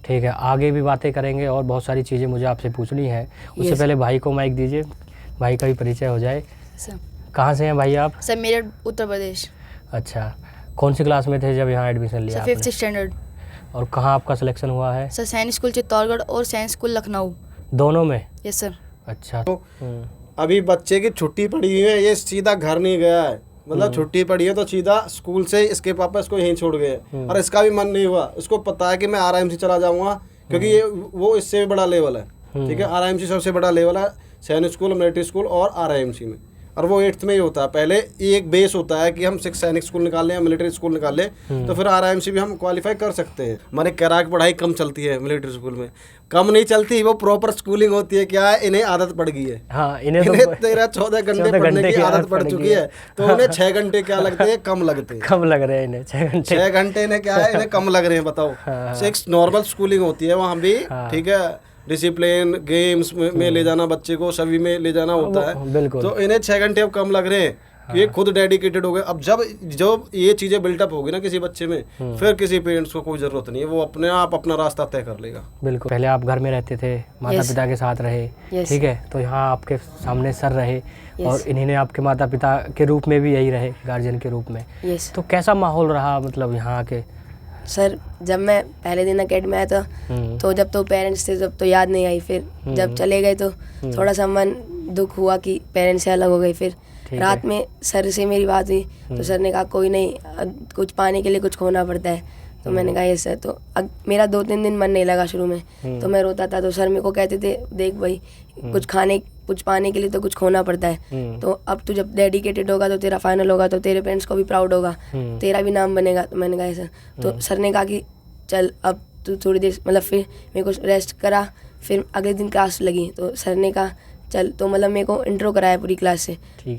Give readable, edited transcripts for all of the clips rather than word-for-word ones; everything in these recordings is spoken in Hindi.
ठीक है, आगे भी बातें करेंगे और बहुत सारी चीज़ें मुझे आपसे पूछनी है। उससे पहले भाई को माइक दीजिए, भाई का भी परिचय हो जाए। सर कहाँ से हैं भाई आप? सर मेरठ उत्तर प्रदेश। अच्छा, कौन सी क्लास में थे जब यहाँ एडमिशन लिया सर आपने? 5th standard. और कहाँ आपका सिलेक्शन हुआ है? सर सैनिक स्कूल चित्तौड़गढ़ और सैनिक स्कूल लखनऊ। दोनों में? Yes sir. अच्छा। अभी बच्चे की छुट्टी पड़ी हुई है, ये सीधा घर नहीं गया है, मतलब छुट्टी पड़ी है तो सीधा स्कूल से इसके पापा इसको यहीं छोड़ गए और इसका भी मन नहीं हुआ। इसको पता है कि मैं आरआईएमसी चला जाऊंगा क्योंकि ये वो इससे भी बड़ा लेवल है। ठीक है, आरआईएमसी सबसे बड़ा लेवल है सैनिक स्कूल, मिलिट्री स्कूल और आरआईएमसी में, और वो 8th में ही होता है। पहले एक बेस होता है कि हम 6 सैनिक स्कूल निकाल लें या मिलिट्री स्कूल निकाल लें तो फिर आरआईएमसी भी हम क्वालिफाई कर सकते हैं। मैंने कह रहा कि पढ़ाई कम चलती है मिलिट्री स्कूल में, कम नहीं चलती, वो प्रॉपर स्कूलिंग होती है। क्या है, इन्हें आदत पड़ गई है। हाँ, इन्हें 13-14 घंटे पढ़ने की आदत पड़ चुकी है, तो उन्हें 6 घंटे क्या लगते हैं, कम लगते हैं। कम लग रहे हैं इन्हें 6 घंटे। 6 घंटे इन्हें क्या है, इन्हें कम लग रहे हैं, बताओ। 6 नॉर्मल स्कूलिंग होती है वहाँ भी। ठीक है, डिसिप्लिन, गेम्स में ले जाना बच्चे को, सभी में ले जाना होता है। बिल्कुल। तो इन्हें 6 घंटे अब कम लग रहे हैं कि ये खुद डेडिकेटेड हो गए। अब जब ये चीज़ें बिल्टअप होगी ना किसी बच्चे में, फिर किसी पेरेंट्स को कोई ज़रूरत नहीं है, वो अपने आप अपना रास्ता तय कर लेगा। बिल्कुल। पहले आप घर में रहते थे, माता पिता के साथ रहे, ठीक है, तो यहाँ आपके सामने सर रहे और इन्होंने आपके माता पिता के रूप में भी यही रहे, गार्जियन के रूप में। तो कैसा माहौल रहा मतलब यहाँ के? सर जब मैं पहले दिन अकेडमी आया था तो जब तो पेरेंट्स थे जब तो याद नहीं आई, फिर जब चले गए तो थोड़ा सा मन दुख हुआ कि पेरेंट्स से अलग हो गए। फिर रात में सर से मेरी बात हुई तो सर ने कहा कोई नहीं, कुछ पाने के लिए कुछ खोना पड़ता है। तो मैंने कहा ये सर, तो मेरा 2-3 दिन मन नहीं लगा शुरू में, तो मैं रोता था। तो सर मेरे को कहते थे देख भाई, कुछ पाने के लिए तो कुछ खोना पड़ता है, तो अब तू जब डेडिकेटेड होगा तो तेरा फाइनल होगा तो तेरे पेरेंट्स को भी प्राउड होगा, तेरा भी नाम बनेगा। तो मैंने कहा सर, तो सर ने कहा कि चल अब तू थोड़ी देर, मतलब फिर मेरे को रेस्ट करा। फिर अगले दिन क्लास लगी तो सर ने कहा चल, तो मतलब मेरे को इंट्रो कराया पूरी क्लास से।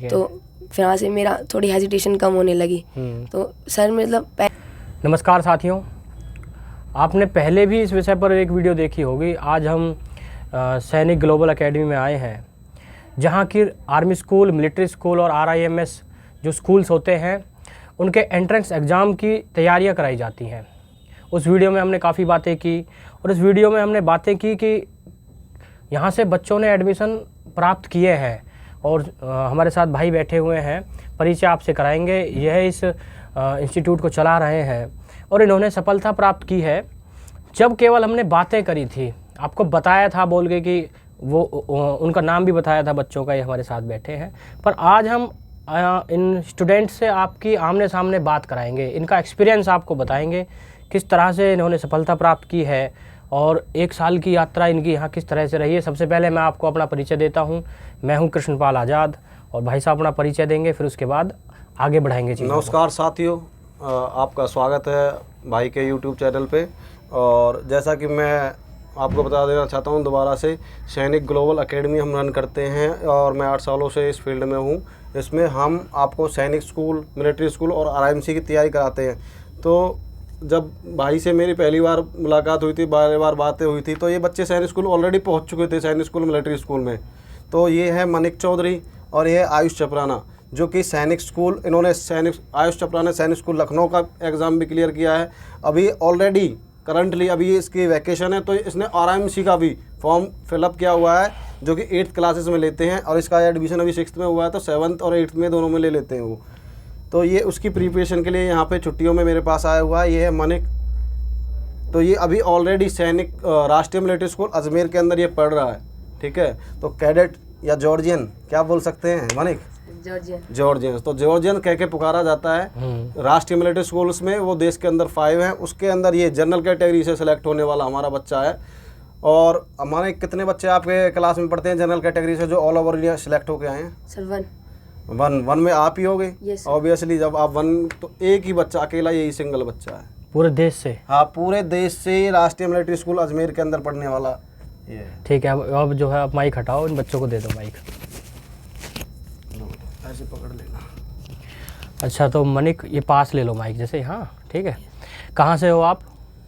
तो फिर वहाँ से मेरा थोड़ी हेजिटेशन कम होने लगी। तो सर मतलब नमस्कार साथियों, आपने पहले भी इस विषय पर एक वीडियो देखी होगी। आज हम सैनिक ग्लोबल एकेडमी में आए हैं, जहां की आर्मी स्कूल, मिलिट्री स्कूल और आरआईएमएस जो स्कूल्स होते हैं उनके एंट्रेंस एग्ज़ाम की तैयारियां कराई जाती हैं। उस वीडियो में हमने काफ़ी बातें की और इस वीडियो में हमने बातें की कि यहाँ से बच्चों ने एडमिशन प्राप्त किए हैं और हमारे साथ भाई बैठे हुए हैं, परिचय आपसे कराएंगे। यह इस इंस्टीट्यूट को चला रहे हैं और इन्होंने सफलता प्राप्त की है। जब केवल हमने बातें करी थी, आपको बताया था बोल के कि वो उनका नाम भी बताया था बच्चों का, ये हमारे साथ बैठे हैं, पर आज हम इन स्टूडेंट्स से आपकी आमने सामने बात कराएंगे, इनका एक्सपीरियंस आपको बताएंगे, किस तरह से इन्होंने सफलता प्राप्त की है और 1 साल की यात्रा इनकी यहाँ किस तरह से रही है। सबसे पहले मैं आपको अपना परिचय देता हूँ। मैं हूँ कृष्णपाल आज़ाद और भाई साहब अपना परिचय देंगे, फिर उसके बाद आगे बढ़ाएंगे चीज़ें। नमस्कार साथियों, आपका स्वागत है भाई के YouTube चैनल पे। और जैसा कि मैं आपको बता देना चाहता हूँ दोबारा से, सैनिक ग्लोबल एकेडमी हम रन करते हैं और मैं 8 सालों से इस फील्ड में हूँ। इसमें हम आपको सैनिक स्कूल, मिलिट्री स्कूल और आरआईएमसी की तैयारी कराते हैं। तो जब भाई से मेरी पहली बार मुलाकात हुई थी, बार बातें हुई थी, तो ये बच्चे सैनिक स्कूल ऑलरेडी पहुँच चुके थे, सैनिक स्कूल, मिलिट्री स्कूल में। तो ये है मनिक चौधरी और ये है आयुष चपराना, जो कि सैनिक स्कूल, इन्होंने आयुष चपराना ने सैनिक स्कूल लखनऊ का एग्ज़ाम भी क्लियर किया है। अभी ऑलरेडी करंटली अभी इसकी वैकेशन है, तो इसने आरआईएमसी का भी फॉर्म फिलअप किया हुआ है, जो कि 8th क्लासेस में लेते हैं और इसका एडमिशन अभी 6th में हुआ है, तो 7th और 8th में दोनों में ले लेते हैं वो। तो ये उसकी प्रिपरेशन के लिए यहाँ पे छुट्टियों में मेरे पास आया हुआ है। ये है मनिक, तो ये अभी ऑलरेडी सैनिक राष्ट्रीय मिलिट्री स्कूल अजमेर के अंदर ये पढ़ रहा है। ठीक है, तो कैडेट या जॉर्जियन क्या बोल सकते हैं मनिक? जॉर्जियन। तो जॉर्जियन कह के पुकारा जाता है। राष्ट्रीय मिलिट्री स्कूल्स में वो देश के अंदर 5 हैं, उसके अंदर ये जनरल कैटेगरी से सिलेक्ट होने वाला हमारा बच्चा है। और हमारे कितने बच्चे आपके क्लास में पढ़ते हैं जनरल कैटेगरी से जो ऑल ओवर इंडिया सिलेक्ट होके आए हैं? सर 1 में आप ही हो गए। yes, ऑब्वियसली जब आप 1, तो एक ही बच्चा, अकेला यही सिंगल बच्चा है पूरे देश से। हाँ, पूरे देश से राष्ट्रीय मिलिट्री स्कूल अजमेर के अंदर पढ़ने वाला ये। ठीक है, अब जो है आप माइक हटाओ, इन बच्चों को दे दो माइक। ऐसे पकड़ लेना। अच्छा, तो मनिक ये पास ले लो माइक जैसे। हाँ ठीक है, कहाँ से हो आप?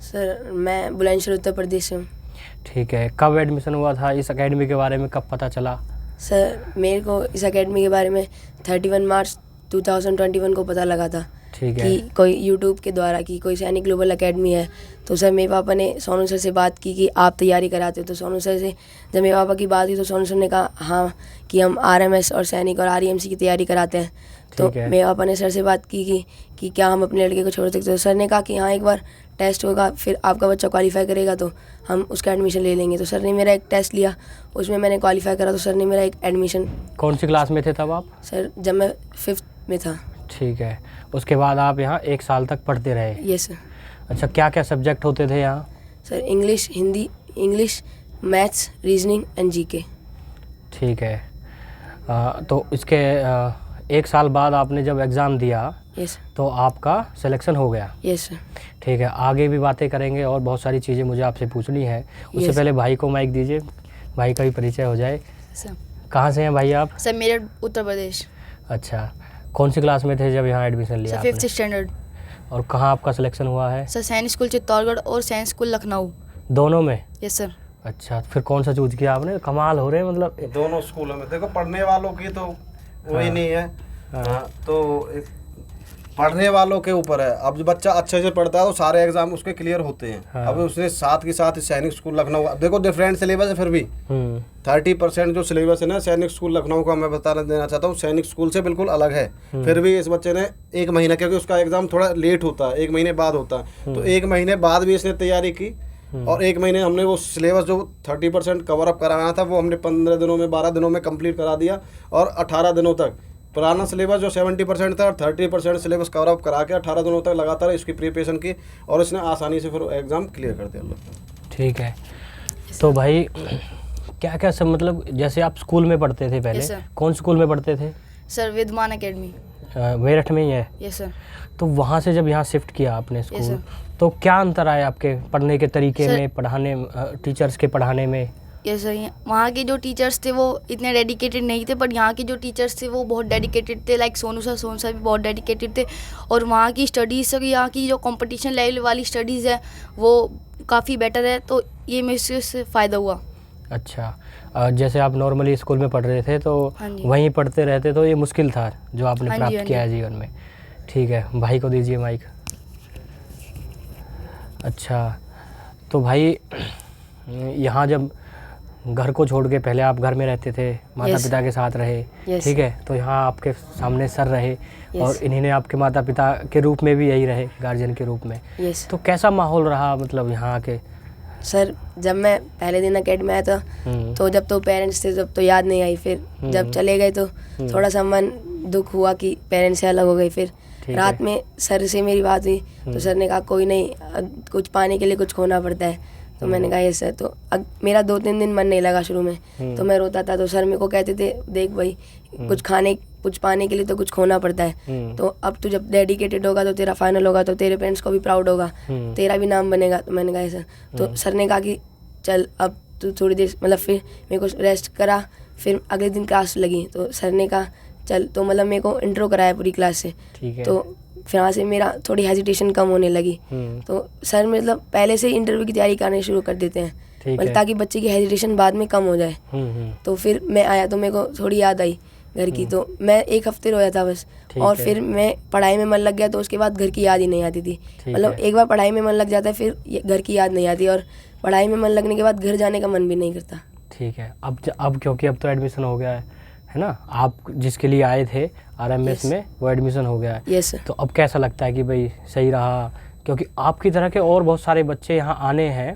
सर मैं बुलंदशहर उत्तर प्रदेश से हूँ। ठीक है, कब एडमिशन हुआ था इस एकेडमी के बारे में, कब पता चला? सर मेरे को इस एकेडमी के बारे में 31 मार्च 2021 को पता लगा था। ठीक है। कि कोई यूट्यूब के द्वारा कि कोई सैनिक ग्लोबल एकेडमी है। तो सर मेरे पापा ने सोनू सर से बात की कि आप तैयारी कराते हो। तो सोनू सर से जब मेरे पापा की बात हुई तो सोनू सर ने कहा हाँ कि हम RMS और सैनिक और REMC की तैयारी कराते हैं। तो ठीक है। मेरे पापा ने सर से बात की कि क्या हम अपने लड़के को छोड़ सकते हो। सर ने कहा कि हाँ एक बार टेस्ट होगा, फिर आपका बच्चा क्वालिफाई करेगा तो हम उसका एडमिशन ले लेंगे। तो सर ने मेरा एक टेस्ट लिया, उसमें मैंने क्वालिफाई करा तो सर ने मेरा एक एडमिशन। कौन सी क्लास में थे तब आप? सर जब मैं 5th में था। ठीक है। उसके बाद आप यहाँ 1 साल तक पढ़ते रहे? Yes sir. अच्छा, क्या क्या सब्जेक्ट होते थे यहाँ? Sir English, Hindi, English, maths, reasoning and GK। ठीक है। तो इसके 1 साल बाद आपने जब एग्ज़ाम दिया यस तो आपका सिलेक्शन हो गया? Yes sir. ठीक है, आगे भी बातें करेंगे और बहुत सारी चीज़ें मुझे आपसे पूछनी है। उससे Yes. पहले भाई को माइक दीजिए, भाई का भी परिचय हो जाए। सर कहाँ से हैं भाई आप? सर मेरठ उत्तर प्रदेश। अच्छा, कौन सी क्लास में थे जब यहाँ एडमिशन लिया सर 5th आपने? स्टैंडर्ड। और कहाँ आपका सिलेक्शन हुआ है? सर सैनिक स्कूल चित्तौड़गढ़ और सैनिक स्कूल लखनऊ। दोनों में? Yes sir. अच्छा, फिर कौन सा चूज किया आपने? कमाल हो रहे हैं मतलब। दोनों स्कूलों में देखो, पढ़ने वालों की तो वही नहीं है। हाँ, तो पढ़ने वालों के ऊपर है। अब जो बच्चा अच्छे से पढ़ता है तो सारे एग्जाम उसके क्लियर होते हैं। हाँ। अब उसने साथ के साथ सैनिक स्कूल लखनऊ, देखो डिफरेंट सिलेबस है, फिर भी 30% जो सिलेबस है ना सैनिक स्कूल लखनऊ का, मैं बता देना चाहता हूँ सैनिक स्कूल से बिल्कुल अलग है। फिर भी इस बच्चे ने 1 महीना, क्योंकि उसका एग्जाम थोड़ा लेट होता है, 1 महीने बाद होता है, तो 1 महीने बाद भी इसने तैयारी की। और 1 महीने हमने वो सिलेबस जो 30% कवर अप कराना था वो हमने 15 दिनों में, 12 दिनों में कंप्लीट करा दिया। और 18 दिनों तक पुराना सिलेबस जो 70% था और 30% सिलेबस कवर अप करा के 18 दिनों तक लगातार इसकी प्रिपरेशन की और इसने आसानी से फिर एग्ज़ाम क्लियर कर दिया। ठीक है। तो भाई क्या क्या सब, मतलब जैसे आप स्कूल में पढ़ते थे पहले, Yes, sir. कौन स्कूल में पढ़ते थे? सर विद्यमान एकेडमी। मेरठ में ही है? Yes sir. तो वहाँ से जब यहाँ शिफ्ट किया आपने स्कूल, sir. तो क्या अंतर आया आपके पढ़ने के तरीके Sir. में, पढ़ाने, टीचर्स के पढ़ाने में? Yes sir. वहाँ के जो टीचर्स थे वो इतने डेडिकेटेड नहीं थे, पर यहाँ के जो टीचर्स थे वो बहुत डेडिकेटेड थे। लाइक सोनू सर भी बहुत डेडिकेटेड थे। और वहाँ की स्टडीज़ से, यहाँ की जो कंपटीशन लेवल वाली स्टडीज़ है वो काफ़ी बेटर है, तो ये मेरे से फ़ायदा हुआ। अच्छा, जैसे आप नॉर्मली स्कूल में पढ़ रहे थे तो हाँ जी। वहीं पढ़ते रहते, तो ये मुश्किल था जो आपने हाँ जी, प्राप्त हाँ किया है जी। जीवन में। ठीक है, भाई को दीजिए माइक। अच्छा, तो भाई यहाँ जब घर को छोड़ के, पहले आप घर में रहते थे, माता पिता के साथ रहे, Yes. ठीक है, तो यहाँ आपके सामने सर रहे और इन्हीं आपके माता पिता के रूप में भी यही रहे, गार्जियन के रूप में। यस तो कैसा माहौल रहा मतलब यहाँ के? सर जब मैं पहले दिन अकेडमी आया था तो जब तो पेरेंट्स थे जब तो याद नहीं आई। फिर जब चले गए तो थोड़ा सा मन दुख हुआ कि पेरेंट्स से अलग हो गए। फिर ठीक रात में सर से मेरी बात हुई तो सर ने कहा कोई नहीं, कुछ पाने के लिए कुछ खोना पड़ता है। तो मैंने कहा यस सर। तो मेरा 2-3 दिन मन नहीं लगा शुरू में, तो मैं रोता था। तो सर मेरे को कहते थे देख भाई, कुछ पाने के लिए तो कुछ खोना पड़ता है। तो अब तू जब डेडिकेटेड होगा तो तेरा फाइनल होगा तो तेरे पेरेंट्स को भी प्राउड होगा, तेरा भी नाम बनेगा। तो मैंने कहा सर। तो सर ने कहा कि चल अब तू थोड़ी देर, मतलब फिर मेरे को रेस्ट करा। फिर अगले दिन क्लास लगी तो सर ने कहा चल, तो मतलब मेरे को इंट्रो कराया पूरी क्लास से। ठीक है। तो फिर वहाँ से मेरा थोड़ी हेजिटेशन कम होने लगी। तो सर मतलब पहले से ही इंटरव्यू की तैयारी करनी शुरू कर देते हैं, ठीक मतलब है। ताकि बच्चे की हेजिटेशन बाद में कम हो जाए। तो फिर मैं आया तो मेरे को थोड़ी याद आई घर की। तो मैं 1 हफ्ते रोया था बस, ठीक और है। फिर मैं पढ़ाई में मन लग गया तो उसके बाद घर की याद ही नहीं आती थी। ठीक मतलब है। एक बार पढ़ाई में मन लग जाता है फिर घर की याद नहीं आती, और पढ़ाई में मन लगने के बाद घर जाने का मन भी नहीं करता। ठीक है। अब क्योंकि अब तो एडमिशन हो गया है ना, आप जिसके लिए आए थे RMS Yes. में, वो एडमिशन हो गया है। Yes sir. तो अब कैसा लगता है कि भाई सही रहा? क्योंकि आपकी तरह के और बहुत सारे बच्चे यहाँ आने हैं,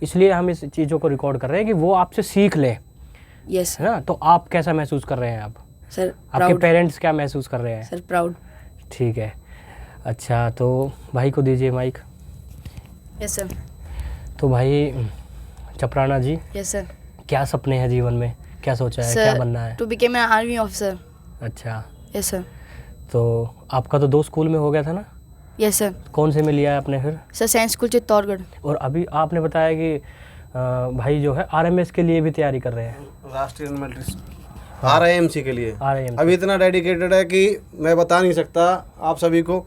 इसलिए हम इस चीज़ों को रिकॉर्ड कर रहे हैं कि वो आपसे सीख लें, यस है ना। तो आप कैसा महसूस कर रहे हैं? अब सर आपके प्राउड। पेरेंट्स क्या महसूस कर रहे हैं? Sir proud. ठीक है। अच्छा, तो भाई को दीजिए माइक। Yes sir. तो भाई चपराना जी, यस सर। क्या सपने हैं जीवन में, क्या सोचा है, क्या बनना है? To became an army officer. अच्छा, यस सर। तो आपका तो 2 स्कूल में हो गया था ना? Yes sir. कौन से में लिया है आपने फिर? सर सैनिक स्कूल चित्तौड़गढ़। और अभी आपने बताया कि भाई जो है RMS के लिए भी तैयारी कर रहे हैं, राष्ट्रीय मिलिट्री RIMC के लिए। RIMC। अभी इतना डेडिकेटेड है कि मैं बता नहीं सकता आप सभी को।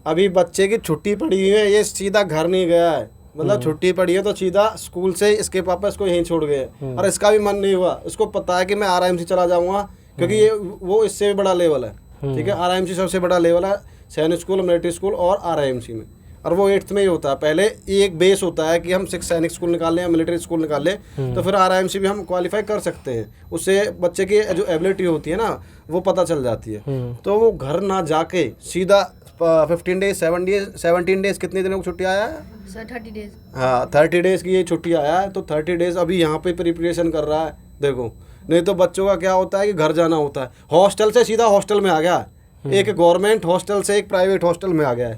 अभी बच्चे की छुट्टी पड़ी हुई है, ये सीधा घर नहीं गया है। मतलब छुट्टी पड़ी है तो सीधा स्कूल से इसके पापा इसको यहीं छोड़ गए, और इसका भी मन नहीं हुआ। इसको पता है कि मैं RIMC चला जाऊंगा, क्योंकि ये वो इससे भी बड़ा लेवल है। ठीक है, RIMC सबसे बड़ा लेवल है, सैनिक स्कूल, मिलिट्री स्कूल और RIMC में, और वो 8th में ही होता है। पहले एक बेस होता है कि हम 6 सैनिक स्कूल निकाल लें या मिलिट्री स्कूल निकाल लें, तो फिर RIMC भी हम क्वालिफाई कर सकते हैं। उससे बच्चे की जो एबिलिटी होती है ना वो पता चल जाती है। तो वो घर ना जाके सीधा 15 डेज 17 डेज कितने दिनों की छुट्टी आया है सर? 30 डेज। हाँ 30 डेज़ की ये छुट्टी आया है, तो 30 डेज़ अभी यहाँ पे प्रिपरेशन कर रहा है। देखो, नहीं तो बच्चों का क्या होता है कि घर जाना होता है, हॉस्टल से सीधा हॉस्टल में आ गया है, एक गवर्नमेंट हॉस्टल से एक प्राइवेट हॉस्टल में आ गया है।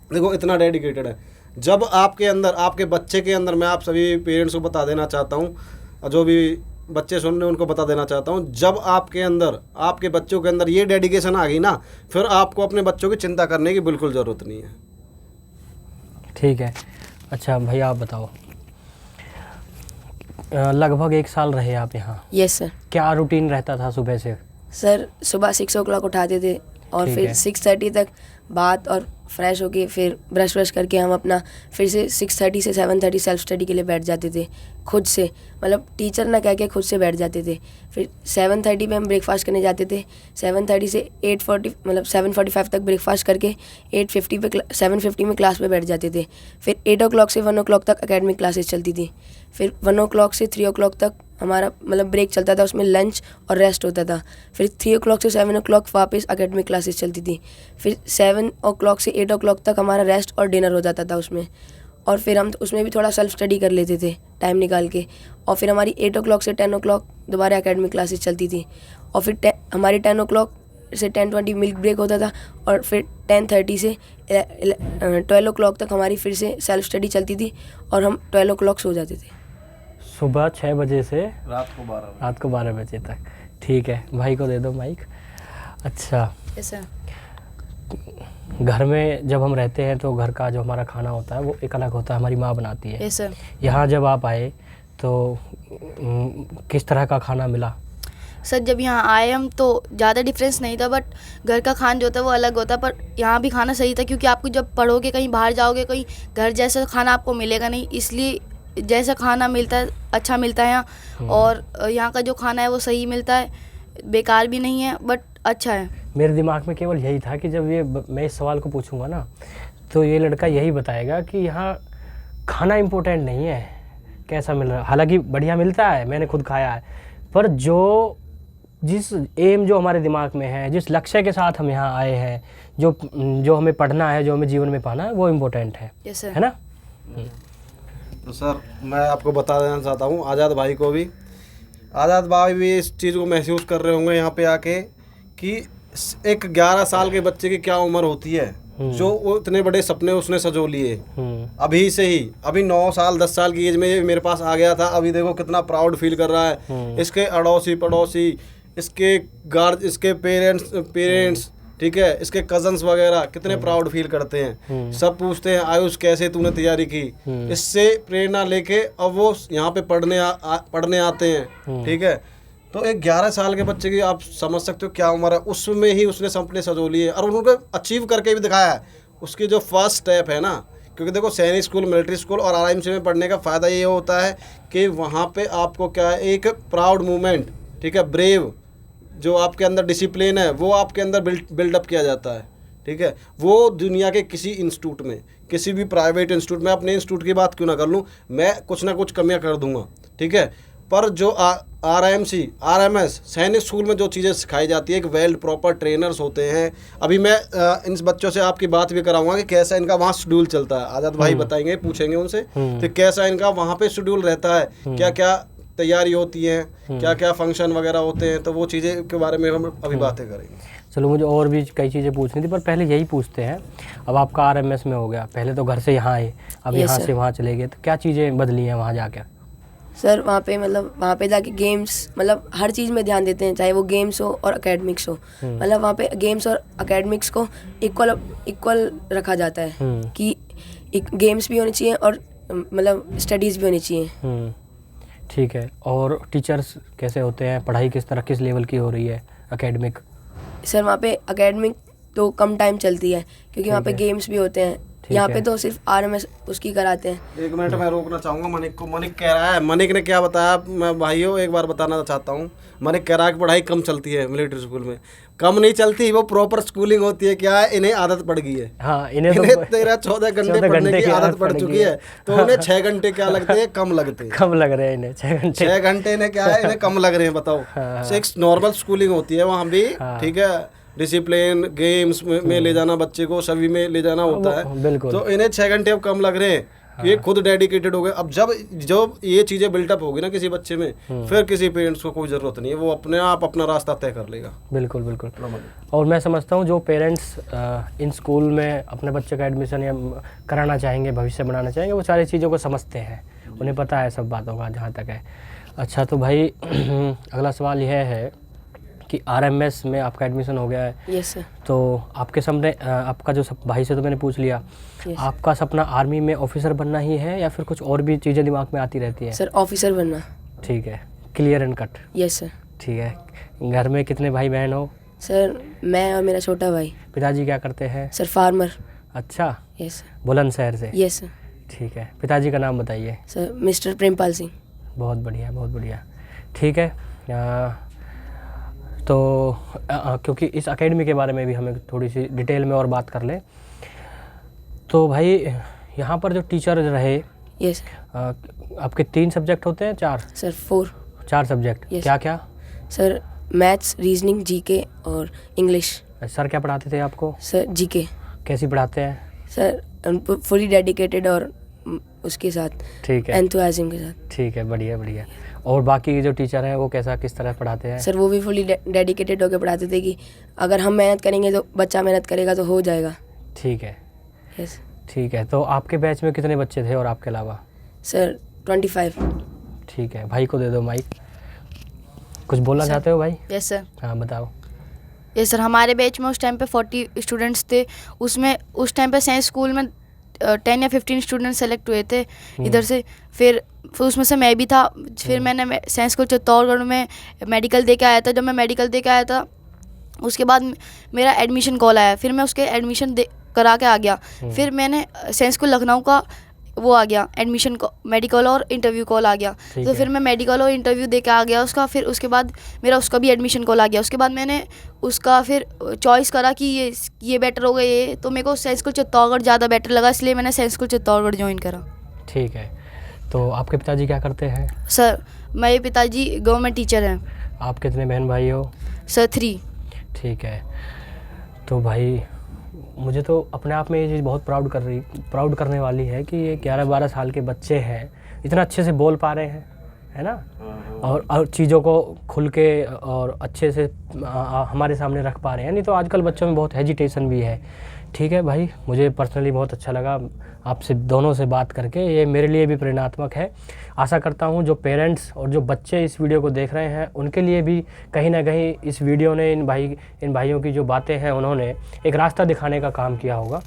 देखो इतना डेडिकेटेड है। जब आपके अंदर, आपके बच्चे के अंदर, मैं आप सभी पेरेंट्स को बता देना चाहता हूँ, जो भी बच्चे सुन रहे हैं उनको बता देना चाहता हूँ, जब आपके अंदर, आपके बच्चों के अंदर ये डेडिकेशन आ गई ना, फिर आपको अपने बच्चों की चिंता करने की बिल्कुल ज़रूरत नहीं है। ठीक है। अच्छा भैया आप बताओ, लगभग 1 साल रहे आप यहाँ, यस सर। क्या रूटीन रहता था सुबह से? सर सुबह 6 o'clock उठाते थे और ठीक फिर है। 6:30 तक बात और फ्रेश होके फिर ब्रश व्रश करके हम अपना फिर से 6:30 से 7:30 सेल्फ स्टडी के लिए बैठ जाते थे खुद से, मतलब टीचर ना कह के खुद से बैठ जाते थे। फिर 7:30 पे हम ब्रेकफास्ट करने जाते थे, 7:30 से 8:40 मतलब 7:45 तक ब्रेकफास्ट करके 7:50 में क्लास पे बैठ जाते थे। फिर 8 o'clock से 1 o'clock तक एकेडमिक क्लासेस चलती थी। फिर 1 o'clock से 3 o'clock तक हमारा मतलब ब्रेक चलता था, उसमें लंच और रेस्ट होता था। फिर 3 o'clock से 7 o'clock वापस एकेडमिक क्लासेस चलती थी। फिर 7 o'clock से 8 o'clock तक हमारा रेस्ट और डिनर हो जाता था उसमें, और फिर हम उसमें भी थोड़ा सेल्फ स्टडी कर लेते थे टाइम निकाल के। और फिर हमारी 8 o'clock से 10 o'clock दोबारा एकेडमिक क्लासेस चलती थी। और फिर हमारी 10 o'clock से 10:20 मिल्क ब्रेक होता था, और फिर 10:30 से 12 o'clock तक हमारी फिर से सेल्फ स्टडी चलती थी, और हम 12 o'clock सो जाते थे। सुबह 6 बजे से रात को 12 बजे तक। ठीक है, भाई को दे दो माइक। अच्छा, यस सर। घर में जब हम रहते हैं तो घर का जो हमारा खाना होता है वो एक अलग होता है, हमारी माँ बनाती है। Yes sir. यहाँ जब आप आए तो किस तरह का खाना मिला? सर जब यहाँ आए हम तो ज़्यादा डिफरेंस नहीं था, बट घर का खाना जो होता है वो अलग होता है, पर यहाँ भी खाना सही था, क्योंकि आपको जब पढ़ोगे कहीं बाहर जाओगे, कहीं घर जैसा खाना आपको मिलेगा नहीं, इसलिए जैसा खाना मिलता है अच्छा मिलता है यहाँ। और यहाँ का जो खाना है वो सही मिलता है, बेकार भी नहीं है, बट अच्छा है। मेरे दिमाग में केवल यही था कि जब मैं इस सवाल को पूछूंगा ना तो ये लड़का यही बताएगा कि यहाँ खाना इम्पोर्टेंट नहीं है कैसा मिल रहा है, हालांकि बढ़िया मिलता है, मैंने खुद खाया है, पर जिस एम जो हमारे दिमाग में है, जिस लक्ष्य के साथ हम यहाँ आए हैं, जो हमें पढ़ना है, जो हमें जीवन में पाना है, वो इम्पोर्टेंट है। Yes sir. है ना? तो सर मैं आपको बता देना चाहता हूँ, आज़ाद भाई को भी, आज़ाद भाई भी इस चीज़ को महसूस कर रहे होंगे यहाँ पे आके कि एक 11 साल के बच्चे की क्या उम्र होती है, जो वो इतने बड़े सपने उसने सजो लिए अभी से ही। अभी 9 साल 10 साल की एज में ये मेरे पास आ गया था, अभी देखो कितना प्राउड फील कर रहा है। इसके अड़ोसी पड़ोसी, इसके इसके पेरेंट्स ठीक है, इसके कजन्स वगैरह कितने प्राउड फील करते हैं। सब पूछते हैं आयुष कैसे तूने तैयारी की, इससे प्रेरणा लेके अब वो यहाँ पे पढ़ने आते हैं। ठीक है, तो एक 11 साल के बच्चे की आप समझ सकते हो क्या उम्र है, उसमें ही उसने सपने सजो लिए और उनको अचीव करके भी दिखाया है। उसकी जो फर्स्ट स्टेप है ना, क्योंकि देखो सैनिक स्कूल, मिलिट्री स्कूल और RIMC में पढ़ने का फ़ायदा ये होता है कि वहाँ पे आपको क्या है, एक प्राउड मूवमेंट, ठीक है, ब्रेव, जो आपके अंदर डिसिप्लिन है वो आपके अंदर बिल्डअप किया जाता है। ठीक है, वो दुनिया के किसी इंस्टीट्यूट में, किसी भी प्राइवेट इंस्टीट्यूट में, अपने इंस्टीट्यूट की बात क्यों ना कर लूँ, मैं कुछ ना कुछ कमियां कर दूंगा। ठीक है, पर जो RIMC, RMS, सैनिक स्कूल में जो चीज़ें सिखाई जाती है, एक वेल प्रॉपर ट्रेनर्स होते हैं। अभी मैं इन बच्चों से आपकी बात भी कराऊंगा कि कैसा इनका वहाँ शेड्यूल चलता है। आज़ाद भाई बताएंगे, पूछेंगे उनसे तो कैसा इनका वहाँ पे शेड्यूल रहता है, क्या क्या तैयारी होती है, क्या क्या फंक्शन वगैरह होते हैं, तो वो चीज़ें के बारे में हम अभी बातें करेंगे। चलो, मुझे और भी कई चीज़ें पूछनी थी, पर पहले यही पूछते हैं। अब आपका RMS में हो गया, पहले तो घर से यहाँ आए, अब यहाँ से वहाँ चले गए, तो क्या चीज़ें बदली हैं वहाँ जाकर? सर वहाँ पे मतलब वहाँ पे जाके गेम्स, मतलब हर चीज़ में ध्यान देते हैं, चाहे वो गेम्स हो और एकेडमिक्स हो। मतलब वहाँ पे गेम्स और एकेडमिक्स को इक्वल रखा जाता है कि गेम्स भी होनी चाहिए और मतलब स्टडीज़ भी होनी चाहिए। ठीक है, और टीचर्स कैसे होते हैं, पढ़ाई किस तरह, किस लेवल की हो रही है एकेडमिक? सर वहाँ पे एकेडमिक तो कम टाइम चलती है, क्योंकि वहाँ पे गेम्स भी होते हैं यहाँ पे तो सिर्फ RMS उसकी कराते हैं। 1 मिनट मैं रोकना चाहूँगा मनिक को। मनिक कह रहा है, मनिक ने क्या बताया मैं भाइयों एक बार बताना चाहता हूँ। मनिक कह रहा है कि पढ़ाई कम चलती है मिलिट्री स्कूल में। कम नहीं चलती, वो प्रॉपर स्कूलिंग होती है। क्या है, इन्हें आदत पड़ गई है। हाँ, इन्हें 13-14 घंटे पढ़ने की आदत पड़ चुकी है, तो उन्हें 6 घंटे क्या लगते हैं, कम लगते हैं। कम लग रहे हैं इन्हें 6 घंटे। 6 घंटे इन्हें क्या है, इन्हें कम लग रहे हैं। बताओ, एक नॉर्मल स्कूलिंग होती है वहाँ भी, ठीक है, डिसिप्लिन गेम्स में ले जाना बच्चे को, सभी में ले जाना होता है। बिल्कुल। तो इन्हें 6 घंटे अब कम लग रहे हैं। ये खुद डेडिकेटेड हो गए। अब जब ये चीज़ें बिल्टअप होगी ना किसी बच्चे में, फिर किसी पेरेंट्स को कोई ज़रूरत नहीं है, वो अपने आप अपना रास्ता तय कर लेगा। बिल्कुल बिल्कुल। और मैं समझता हूँ जो पेरेंट्स इन स्कूल में अपने बच्चे का एडमिशन या कराना चाहेंगे, भविष्य बनाना चाहेंगे, वो सारी चीज़ों को समझते हैं, उन्हें पता है सब बातों का जहाँ तक है। अच्छा, तो भाई अगला सवाल यह है कि RMS में आपका एडमिशन हो गया है। Yes sir. तो आपके सामने आपका जो भाई से तो मैंने पूछ लिया, आपका सपना आर्मी में ऑफिसर बनना ही है या फिर कुछ और भी चीज़ें दिमाग में आती रहती है? सर ऑफिसर बनना। ठीक है, clear and cut. Yes sir. ठीक है। घर में कितने भाई बहन हो? सर मैं और मेरा छोटा भाई। पिताजी क्या करते हैं? Sir farmer. अच्छा, यस सर। बुलंदशहर से? Yes sir. ठीक है। पिताजी का नाम बताइए। Sir mister Prempal Singh. बहुत बढ़िया, बहुत बढ़िया। ठीक है। तो क्योंकि इस एकेडमी के बारे में भी हमें थोड़ी सी डिटेल में और बात कर लें, तो भाई यहाँ पर जो टीचर रहे, यस आपके 3 सब्जेक्ट होते हैं? 4? Sir 4 subject. Yes. क्या क्या? सर मैथ्स, रीजनिंग, GK और इंग्लिश। सर क्या पढ़ाते थे आपको? Sir GK। कैसी पढ़ाते हैं? सर फुली डेडिकेटेड और उसके साथ ठीक है, एंथुसियाज्म के साथ। ठीक है, बढ़िया बढ़िया। और बाकी जो टीचर हैं वो किस तरह पढ़ाते हैं? सर वो भी फुली डेडिकेटेड होकर पढ़ाते थे कि अगर हम मेहनत करेंगे तो बच्चा मेहनत करेगा तो हो जाएगा। ठीक है, यस। ठीक है। तो आपके बैच में कितने बच्चे थे और आपके अलावा? सर 25। ठीक है। भाई को दे दो माइक। कुछ बोलना चाहते हो भाई? Yes sir. हाँ, बताओ। यस सर, हमारे बैच में उस टाइम पे 40 स्टूडेंट्स थे। उसमें उस टाइम पे साइंस स्कूल में 10 या 15 स्टूडेंट सेलेक्ट हुए थे इधर से। फिर उसमें से मैं भी था। फिर मैंने साइंस स्कूल चित्तौड़गढ़ में मेडिकल दे के आया था। जब मैं मेडिकल दे के आया था, उसके बाद मेरा एडमिशन कॉल आया। फिर मैं उसके एडमिशन करा के आ गया। फिर मैंने साइंस स्कूल लखनऊ का वो आ गया एडमिशन को, मेडिकल और इंटरव्यू कॉल आ गया। तो फिर मैं मेडिकल और इंटरव्यू दे के आ गया उसका। फिर उसके बाद मेरा उसका भी एडमिशन कॉल आ गया। उसके बाद मैंने उसका फिर चॉइस करा कि ये बेटर होगा ये, तो मेरे को साइंस स्कूल चित्तौड़गढ़ ज़्यादा बेटर लगा, इसलिए मैंने साइंस स्कूल चित्तौड़गढ़ ज्वाइन करा। ठीक है। तो आपके पिताजी क्या करते हैं? सर मेरे पिताजी गवर्नमेंट टीचर हैं। आप कितने बहन भाई हो? सर 3। ठीक है। तो भाई मुझे तो अपने आप में ये चीज़ बहुत प्राउड करने वाली है कि ये 11-12 साल के बच्चे हैं, इतना अच्छे से बोल पा रहे हैं, है ना, और चीज़ों को खुल के और अच्छे से हमारे सामने रख पा रहे हैं। नहीं तो आजकल बच्चों में बहुत हेजिटेशन भी है। ठीक है भाई, मुझे पर्सनली बहुत अच्छा लगा आपसे दोनों से बात करके, ये मेरे लिए भी प्रेरणात्मक है। आशा करता हूँ जो पेरेंट्स और जो बच्चे इस वीडियो को देख रहे हैं उनके लिए भी कहीं ना कहीं इस वीडियो ने इन भाइयों की जो बातें हैं उन्होंने एक रास्ता दिखाने का काम किया होगा।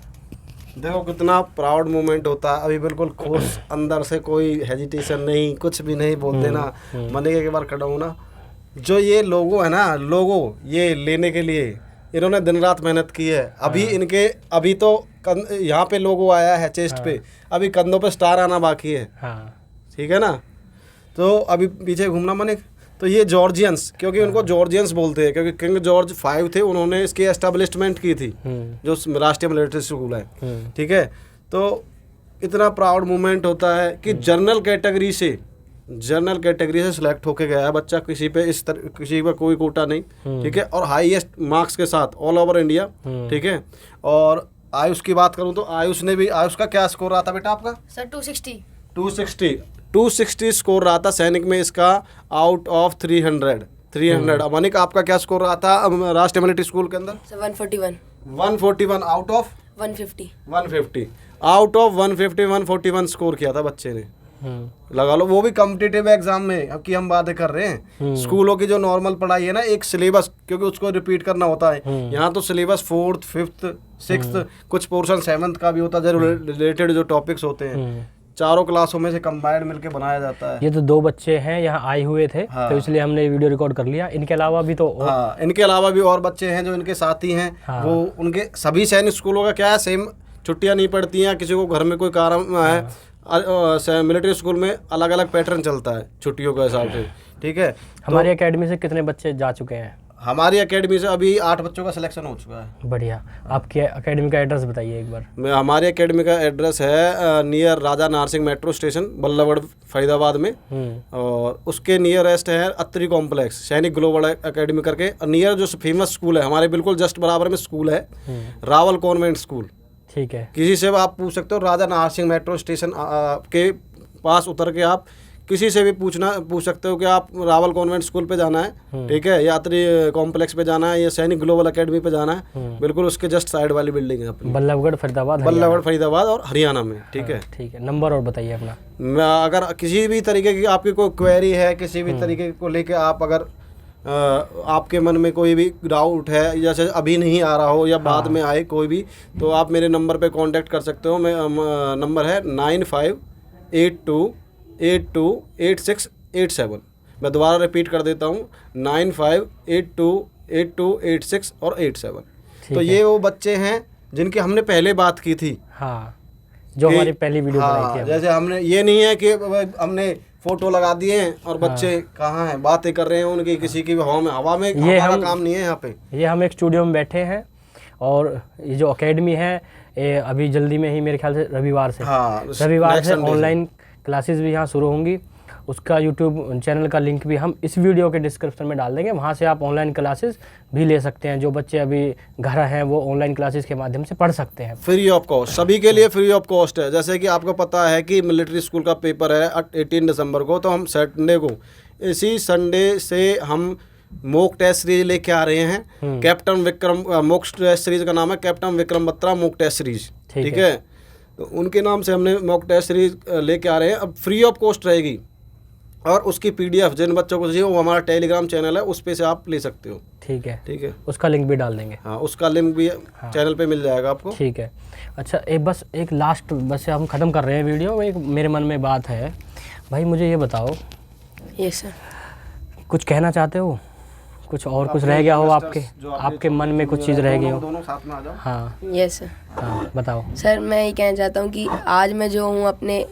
देखो कितना प्राउड मोमेंट होता है। अभी बिल्कुल खुश, अंदर से कोई हेजिटेशन नहीं, कुछ भी नहीं बोलते ना। मैंने एक बार खड़ा हूँ ना, जो ये लोगो है ना, लोगो ये लेने के लिए इन्होंने दिन रात मेहनत की है। अभी तो यहाँ पे लोगो आया है चेस्ट पे, अभी कंधों पे स्टार आना बाकी है। हाँ, ठीक है ना। तो अभी पीछे घूमना मनिक। तो ये जॉर्जियंस, क्योंकि उनको जॉर्जियंस बोलते हैं, क्योंकि किंग जॉर्ज 5 थे, उन्होंने इसकी एस्टेब्लिशमेंट की थी, जो राष्ट्रीय मिलिट्री स्कूल है। ठीक है। तो इतना प्राउड मोमेंट होता है कि जनरल कैटेगरी से सिलेक्ट होके गया है बच्चा, किसी पे कोई कोटा नहीं। ठीक है। और हाईएस्ट मार्क्स के साथ ऑल ओवर इंडिया। ठीक है। और आयुष की बात करूं तो आयुष का क्या स्कोर रहा था बेटा आपका? सर 260 स्कोर रहा था सैनिक में इसका, आउट ऑफ 300। अमानिक आपका क्या स्कोर रहा था राष्ट्रीय मिलिट्री स्कूल के अंदर? 141 out of 150 out of 141 score किया था बच्चे ने। लगा लो, वो भी कॉम्पिटिटिव एग्जाम में। अब की हम बातें कर रहे हैं स्कूलों की जो नॉर्मल पढ़ाई है ना, एक सिलेबस, क्योंकि उसको रिपीट करना होता है। यहाँ तो सिलेबस 4th, 5th, 6th, कुछ पोर्शन 7th का भी होता है, जो रिलेटेड जो टॉपिक्स होते हैं चारों क्लासों में से कंबाइंड मिलके बनाया जाता है। ये तो 2 बच्चे हैं यहाँ आए हुए थे। हाँ। तो इसलिए हमने वीडियो रिकॉर्ड कर लिया। इनके अलावा भी तो इनके अलावा भी और बच्चे हैं जो इनके साथी हैं। हाँ। वो उनके सभी सैनिक स्कूलों का क्या है, सेम छुट्टियां नहीं पड़ती हैं, किसी को घर में कोई कारण है। मिलिट्री स्कूल में अलग अलग पैटर्न चलता है छुट्टियों के हिसाब से, ठीक है। हमारी एकेडमी से कितने बच्चे जा चुके हैं? हमारी एकेडमी से अभी 8 बच्चों का सिलेक्शन हो चुका है। बढ़िया। आपकी एकेडमी का एड्रेस बताइए एक बार। हमारी एकेडमी का एड्रेस है नियर राजा नारसिंह मेट्रो स्टेशन, बल्लभगढ़, फरीदाबाद में। और उसके नियरेस्ट है अत्रि कॉम्प्लेक्स, सैनिक ग्लोबल एकेडमी करके। नियर जो फेमस स्कूल है हमारे बिल्कुल जस्ट बराबर में स्कूल है, रावल कॉन्वेंट स्कूल। ठीक है। किसी से आप पूछ सकते हो, राजा नारसिंह मेट्रो स्टेशन के पास उतर के आप किसी से भी पूछ सकते हो कि आप रावल कॉन्वेंट स्कूल पे जाना है, ठीक है, या अत्रि कॉम्प्लेक्स पे जाना है, या सैनिक ग्लोबल एकेडमी पे जाना है। बिल्कुल उसके जस्ट साइड वाली बिल्डिंग है अपनी, बल्लभगढ़ फरीदाबाद और हरियाणा में, ठीक है। ठीक है। नंबर और बताइए अपना। अगर किसी भी तरीके की आपकी कोई क्वेरी है, किसी भी तरीके को लेके आप अगर आपके मन में कोई भी डाउट है, जैसे अभी नहीं आ रहा हो या बाद में आए कोई भी, तो आप मेरे नंबर पे कांटेक्ट कर सकते हो। मैं नंबर है 9582828687। मैं दोबारा रिपीट कर देता हूँ, 95828286 और 87। तो ये वो बच्चे हैं जिनकी हमने पहले बात की थी, हाँ, जो हमारी पहली वीडियो बनाई थी। जैसे हमने ये नहीं है कि हमने फोटो लगा दिए हैं और बच्चे कहाँ हैं, बातें कर रहे हैं उनकी, किसी की हवा में ये हमारा काम नहीं है यहाँ पे। ये हम एक स्टूडियो में बैठे हैं और ये जो एकेडमी है ये अभी जल्दी में ही मेरे ख्याल से रविवार से ऑनलाइन क्लासेस भी यहाँ शुरू होंगी। उसका यूट्यूब चैनल का लिंक भी हम इस वीडियो के डिस्क्रिप्शन में डाल देंगे, वहाँ से आप ऑनलाइन क्लासेस भी ले सकते हैं। जो बच्चे अभी घर हैं वो ऑनलाइन क्लासेस के माध्यम से पढ़ सकते हैं, फ्री ऑफ कॉस्ट, सभी के लिए फ्री ऑफ कॉस्ट है। जैसे कि आपको पता है कि मिलिट्री स्कूल का पेपर है 18 दिसंबर को, तो हम संडे को, इसी संडे से हम मॉक टेस्ट सीरीज लेके आ रहे हैं। Captain Vikram, mock test series का नाम है captain Vikram Batra mock test series, ठीक है। तो उनके नाम से हमने मॉक टेस्ट सीरीज लेके आ रहे हैं, अब फ्री ऑफ कॉस्ट रहेगी। और उसकी PDF जिन बच्चों को चाहिए वो हमारा टेलीग्राम चैनल है, उस पे से आप ले सकते हो, ठीक है। ठीक है, उसका लिंक भी डाल देंगे। हाँ, उसका लिंक भी चैनल पे मिल जाएगा आपको, ठीक है। अच्छा, एक लास्ट, बस हम ख़त्म कर रहे हैं वीडियो। एक मेरे मन में बात है भाई, मुझे ये बताओ। Yes sir. कुछ कहना चाहते हो? कुछ और कुछ रह गया हो आपके मन में, कुछ चीज़ रह गई हो? दोनों साथ में आ जाओ। हाँ यस सर। हाँ, बताओ सर। मैं ये कहना चाहता हूँ कि आज मैं जो हूँ अपने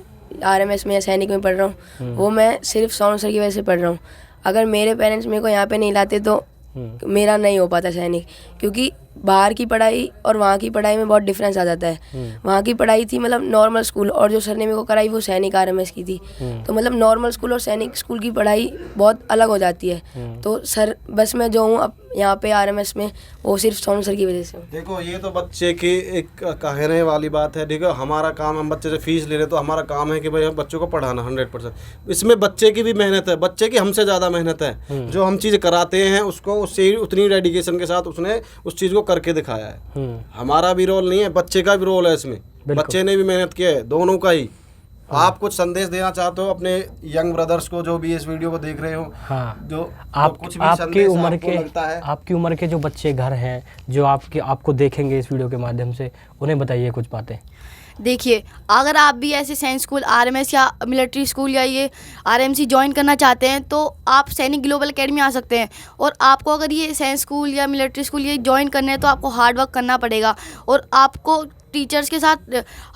RMS में या सैनिक में पढ़ रहा हूँ, वो मैं सिर्फ सोनू सर की वजह से पढ़ रहा हूँ। अगर मेरे पेरेंट्स मेरे को यहाँ पे नहीं लाते तो मेरा नहीं हो पाता सैनिक, क्योंकि बाहर की पढ़ाई और वहाँ की पढ़ाई में बहुत डिफरेंस आ जाता है। वहाँ की पढ़ाई थी मतलब नॉर्मल स्कूल, और जो सर ने मेरे को कराई वो सैनिक RMS की थी। तो मतलब नॉर्मल स्कूल और सैनिक स्कूल की पढ़ाई बहुत अलग हो जाती है। तो सर बस मैं जो हूँ अब यहाँ पे RMS में, वो सिर्फ सोनू सर की वजह से। देखो, ये तो बच्चे की एक कहने वाली बात है, ठीक है। हमारा काम, हम बच्चे से फीस ले रहे तो हमारा काम है कि भाई हम बच्चों को पढ़ाना 100%। इसमें बच्चे की भी मेहनत है, बच्चे की हमसे ज़्यादा मेहनत है। जो हम चीज़ कराते हैं उसको उससे उतनी डेडिकेशन के साथ उसने उस चीज़ को करके दिखाया है। हमारा भी रोल नहीं है, बच्चे का भी रोल है इसमें। बच्चे ने भी मेहनत की है, दोनों का ही। आप कुछ संदेश देना चाहते हो अपने यंग ब्रदर्स को जो भी इस वीडियो को देख रहे हो? हाँ, जो आपकी उम्र के जो बच्चे घर हैं, जो आपको देखेंगे इस वीडियो के माध्यम से, उन्हें बताइए कुछ बातें। देखिए, अगर आप भी ऐसे सैनिक स्कूल RMS या मिलिट्री स्कूल या ये RMC ज्वाइन करना चाहते हैं तो आप सैनिक ग्लोबल एकेडमी आ सकते हैं। और आपको अगर ये सैनिक स्कूल या मिलिट्री स्कूल ये ज्वाइन करने हैं तो आपको हार्ड वर्क करना पड़ेगा, और आपको टीचर्स के साथ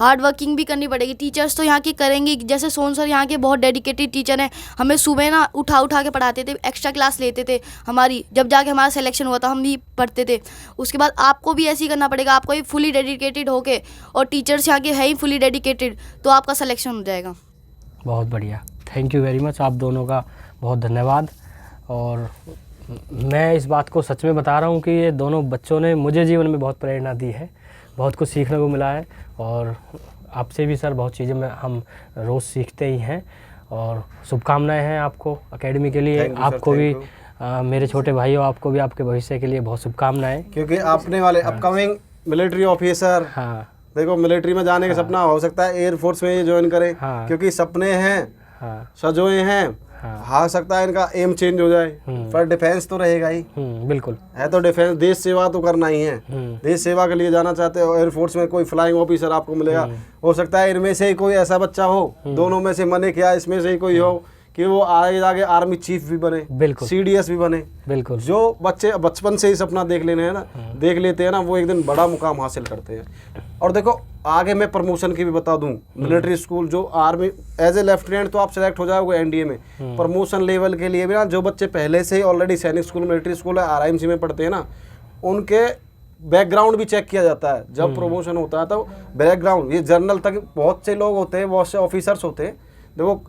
हार्ड वर्किंग भी करनी पड़ेगी। टीचर्स तो यहाँ की करेंगे, जैसे सोन सर यहाँ के बहुत डेडिकेटेड टीचर हैं। हमें सुबह ना उठा के पढ़ाते थे, एक्स्ट्रा क्लास लेते थे हमारी, जब जाके हमारा सिलेक्शन हुआ था हम भी पढ़ते थे। उसके बाद आपको भी ऐसे ही करना पड़ेगा, आपको भी फुली डेडिकेटेड होके, और टीचर्स यहाँ के है ही फुली डेडिकेटेड, तो आपका सिलेक्शन हो जाएगा। बहुत बढ़िया, थैंक यू वेरी मच, आप दोनों का बहुत धन्यवाद। और मैं इस बात को सच में बता रहा हूँ कि ये दोनों बच्चों ने मुझे जीवन में बहुत प्रेरणा दी है, बहुत कुछ सीखने को मिला है। और आपसे भी सर बहुत चीज़ें हम रोज़ सीखते ही हैं। और शुभकामनाएं हैं आपको एकेडमी के लिए, आपको भी मेरे छोटे भाइयों, आपको भी आपके भविष्य के लिए बहुत शुभकामनाएं, क्योंकि आपने वाले अपकमिंग मिलिट्री ऑफिसर, हाँ, देखो मिलिट्री में जाने का सपना हो सकता है एयरफोर्स में ये ज्वाइन करें, हाँ, क्योंकि सपने हैं, हाँ, सजोए हैं, हाँ, सकता है इनका एम चेंज हो जाए, पर डिफेंस तो रहेगा ही। बिल्कुल है तो डिफेंस, देश सेवा तो करना ही है। देश सेवा के लिए जाना चाहते हो, एयरफोर्स में कोई फ्लाइंग ऑफिसर आपको मिलेगा, हो सकता है इनमें से ही कोई ऐसा बच्चा हो, दोनों में से मन क्या इसमें से ही कोई हो कि वो आगे जाके आर्मी चीफ भी बने, बिल्कुल। CDS भी बने। बिल्कुल। जो बच्चे बचपन से ही सपना देख लेने हैं ना, देख लेते हैं ना, वो एक दिन बड़ा मुकाम हासिल करते हैं। और देखो आगे मैं प्रमोशन की भी बता दूं, मिलिट्री स्कूल जो आर्मी एज ए लेफ्टिनेंट तो आप सेलेक्ट हो जाओगे NDA में, प्रमोशन लेवल के लिए भी ना जो बच्चे पहले से ही ऑलरेडी सैनिक स्कूल, मिलिट्री स्कूल, RIMC में पढ़ते हैं ना, उनके बैकग्राउंड भी चेक किया जाता है जब प्रमोशन होता है। तो बैकग्राउंड ये जनरल तक बहुत से लोग होते हैं, बहुत से ऑफिसर्स होते हैं, देखो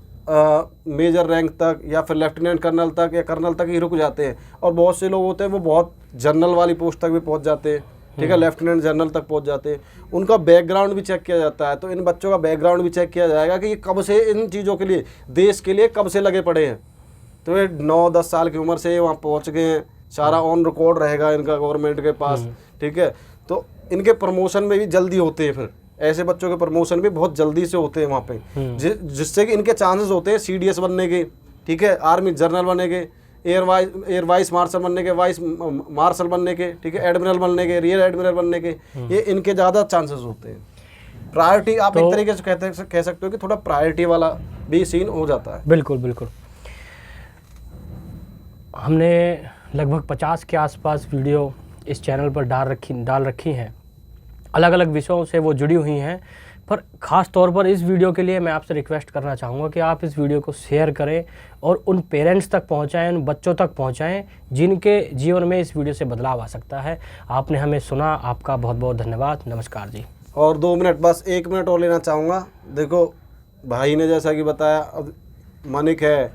मेजर रैंक तक या फिर लेफ्टिनेंट कर्नल तक या कर्नल तक ही रुक जाते हैं। और बहुत से लोग होते हैं वो बहुत जनरल वाली पोस्ट तक भी पहुंच जाते हैं, ठीक है, लेफ्टिनेंट जनरल तक पहुंच जाते हैं। उनका बैकग्राउंड भी चेक किया जाता है। तो इन बच्चों का बैकग्राउंड भी चेक किया जाएगा कि ये कब से इन चीज़ों के लिए, देश के लिए कब से लगे पड़े हैं। तो ये 9-10 साल की उम्र से ये वहाँ पहुँच गए हैं, सारा ऑन रिकॉर्ड रहेगा इनका गवर्नमेंट के पास, ठीक है। तो इनके प्रमोशन में भी जल्दी होते हैं, फिर ऐसे बच्चों के प्रमोशन भी बहुत जल्दी से होते हैं वहाँ पे, जिससे कि इनके चांसेस होते हैं CDS बनने के, ठीक है, आर्मी जनरल बनने के, एयर वाइस मार्शल बनने के, वाइस मार्शल बनने के, ठीक है, एडमिरल बनने के, रियर एडमिरल बनने के, ये इनके ज़्यादा चांसेस होते हैं। प्रायोरिटी आप एक तरीके से कह सकते हो कि थोड़ा प्रायोरिटी वाला भी सीन हो जाता है। बिल्कुल बिल्कुल। हमने लगभग 50 के आसपास वीडियो इस चैनल पर डाल रखी हैं, अलग अलग विषयों से वो जुड़ी हुई हैं, पर ख़ास तौर पर इस वीडियो के लिए मैं आपसे रिक्वेस्ट करना चाहूँगा कि आप इस वीडियो को शेयर करें और उन पेरेंट्स तक पहुँचाएं, उन बच्चों तक पहुँचाएं जिनके जीवन में इस वीडियो से बदलाव आ सकता है। आपने हमें सुना, आपका बहुत बहुत धन्यवाद। नमस्कार जी। और 2 मिनट, बस 1 मिनट और लेना चाहूँगा। देखो भाई ने जैसा कि बताया, अब मानिक है,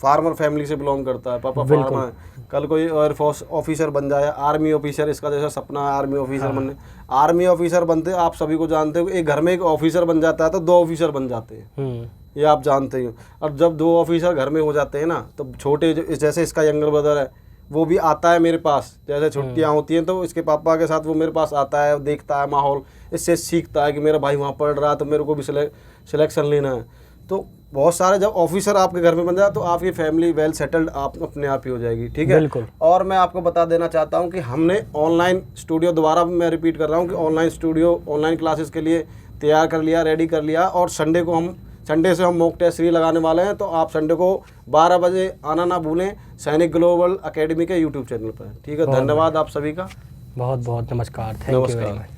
फार्मर फैमिली से बिलोंग करता है, पापा फार्मर है, कल कोई एयरफोर्स ऑफिसर बन जाए, आर्मी ऑफिसर, इसका जैसा सपना है आर्मी ऑफिसर बनने। आर्मी ऑफिसर बनते आप सभी को जानते हो, एक घर में एक ऑफिसर बन जाता है तो 2 ऑफिसर बन जाते हैं, ये आप जानते ही हो। और जब 2 ऑफिसर घर में हो जाते हैं ना, तो छोटे जैसे इसका यंगर ब्रदर है, वो भी आता है मेरे पास, जैसे छुट्टियाँ होती हैं तो इसके पापा के साथ वो मेरे पास आता है, देखता है माहौल, इससे सीखता है कि मेरा भाई वहाँ पढ़ रहा है तो मेरे को भी सिलेक्शन लेना है। तो बहुत सारे जब ऑफिसर आपके घर में बन जाए तो आपकी फैमिली वेल सेटल्ड आप अपने आप ही हो जाएगी, ठीक है। बिल्कुल। और मैं आपको बता देना चाहता हूँ कि हमने ऑनलाइन स्टूडियो, दोबारा मैं रिपीट कर रहा हूँ कि ऑनलाइन स्टूडियो, ऑनलाइन क्लासेस के लिए तैयार कर लिया, रेडी कर लिया। और संडे से हम मॉक टेस्ट 3 लगाने वाले हैं। तो आप संडे को 12 बजे आना ना भूलें सैनिक ग्लोबल एकेडमी के YouTube चैनल पर, ठीक है। धन्यवाद आप सभी का, बहुत बहुत नमस्कार। Thank you very much.